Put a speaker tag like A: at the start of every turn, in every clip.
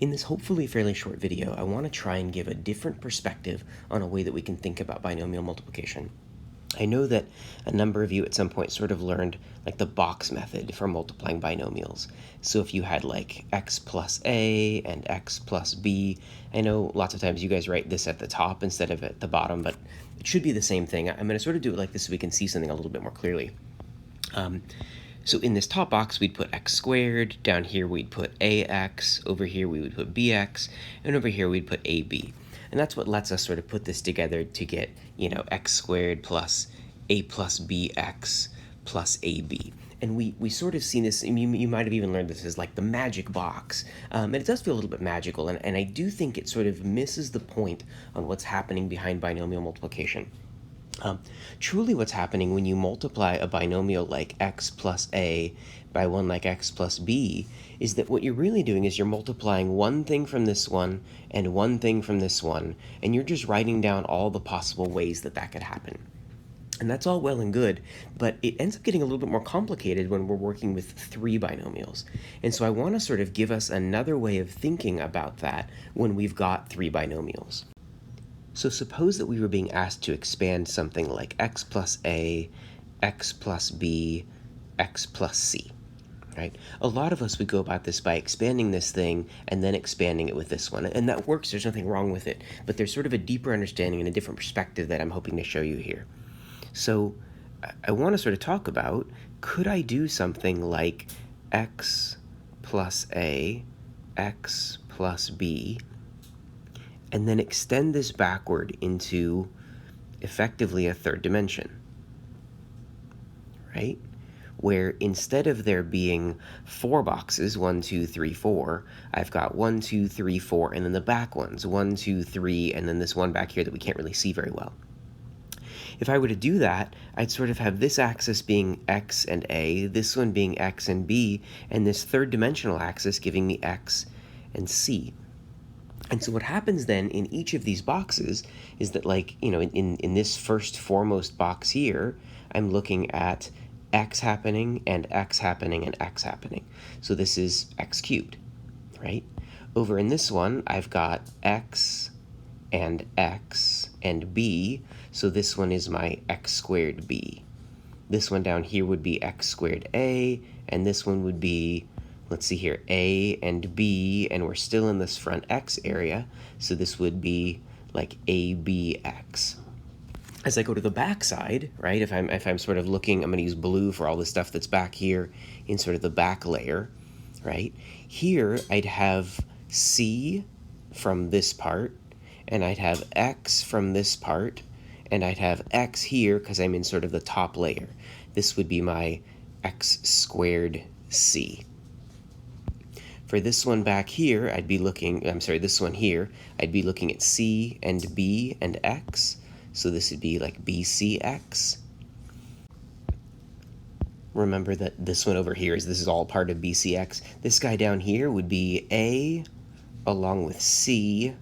A: In this hopefully fairly short video, I want to try and give a different perspective on a way that we can think about binomial multiplication. I know that a number of you at some point sort of learned like the box method for multiplying binomials. So if you had like x plus a and x plus b, I know lots of times you guys write this at the top instead of at the bottom, but it should be the same thing. I'm going to sort of do it like this so we can see something a little bit more clearly. So in this top box, we'd put x squared. Down here, we'd put ax. Over here, we would put bx. And over here, we'd put ab. And that's what lets us sort of put this together to get, x squared plus a plus bx plus ab. And we sort of seen this, you might have even learned this as like the magic box. And it does feel a little bit magical, and I do think it sort of misses the point on what's happening behind binomial multiplication. Truly what's happening when you multiply a binomial like x plus a by one like x plus b is that what you're really doing is you're multiplying one thing from this one and one thing from this one, and you're just writing down all the possible ways that that could happen. And that's all well and good, but it ends up getting a little bit more complicated when we're working with three binomials. And so I want to sort of give us another way of thinking about that when we've got three binomials. So suppose that we were being asked to expand something like x plus a, x plus b, x plus c, right? A lot of us would go about this by expanding this thing and then expanding it with this one. And that works, there's nothing wrong with it. But there's sort of a deeper understanding and a different perspective that I'm hoping to show you here. So I want to sort of talk about, could I do something like x plus a, x plus b, and then extend this backward into effectively a third dimension, right? Where instead of there being four boxes, 1, 2, 3, 4, I've got 1, 2, 3, 4, and then the back ones, 1, 2, 3, and then this one back here that we can't really see very well. If I were to do that, I'd sort of have this axis being x and a, this one being x and b, and this third dimensional axis giving me x and c. And so what happens then in each of these boxes is that, like, in this first foremost box here, I'm looking at x happening and x happening and x happening. So this is x cubed, right? Over in this one, I've got x and b, so this one is my x squared b. This one down here would be x squared a, and this one would be, let's see here, a and b, and we're still in this front x area, so this would be like abx. As I go to the back side, right, if I'm sort of looking, I'm going to use blue for all the stuff that's back here in sort of the back layer, right? Here I'd have c from this part, and I'd have x from this part, and I'd have x here because I'm in sort of the top layer. This would be my x squared c. For this one back here, this one here, I'd be looking at c and b and x. So this would be like bcx. Remember that this one over here this is all part of bcx. This guy down here would be a along with c,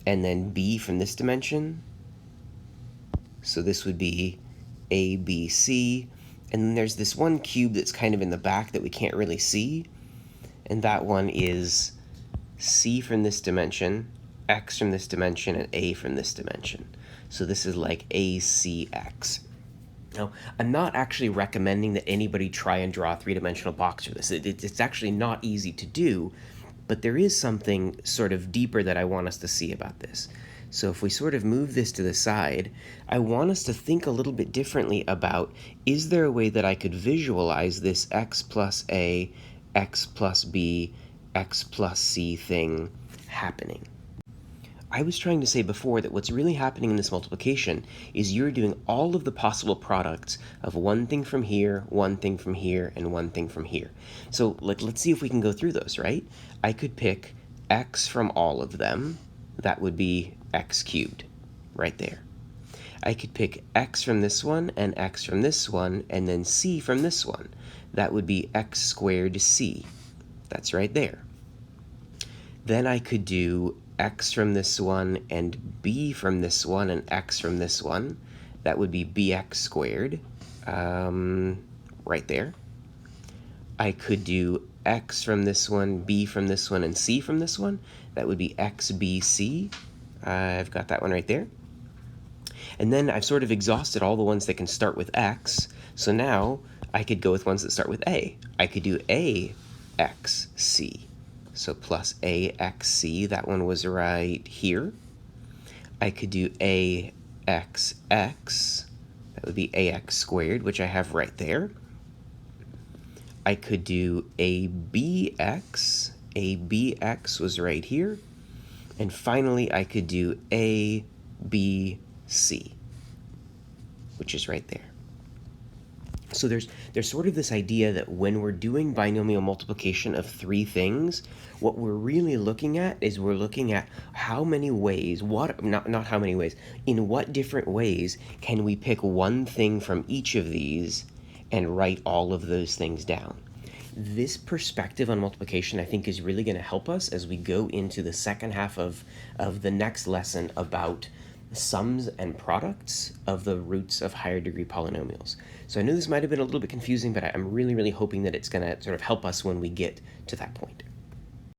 A: and then b from this dimension. So this would be abc. And then there's this one cube that's kind of in the back that we can't really see. And that one is c from this dimension, x from this dimension, and a from this dimension. So this is like acx. Now, I'm not actually recommending that anybody try and draw a three-dimensional box for this. It's actually not easy to do, but there is something sort of deeper that I want us to see about this. So if we sort of move this to the side, I want us to think a little bit differently about, is there a way that I could visualize this x plus a, x plus b, x plus c thing happening? I was trying to say before that what's really happening in this multiplication is you're doing all of the possible products of one thing from here, one thing from here, and one thing from here. So let's see if we can go through those, right? I could pick x from all of them. That would be x cubed, right there. I could pick x from this one and x from this one, and then c from this one. That would be x squared c. That's right there. Then I could do x from this one and b from this one and x from this one. That would be bx squared, right there. I could do x from this one, b from this one, and c from this one. That would be x, b, c. I've got that one right there. And then I've sort of exhausted all the ones that can start with x, so now I could go with ones that start with a. I could do a x, c. So plus a x, c, that one was right here. I could do a x, x. That would be ax squared, which I have right there. I could do a bx. A bx was right here. And finally, I could do a b c, which is right there. So there's sort of this idea that when we're doing binomial multiplication of three things, what we're really looking at is we're looking at how many ways, not how many ways, in what different ways can we pick one thing from each of these and write all of those things down. This perspective on multiplication, I think, is really going to help us as we go into the second half of the next lesson about sums and products of the roots of higher degree polynomials. So I know this might have been a little bit confusing, but I'm really, really hoping that it's going to sort of help us when we get to that point.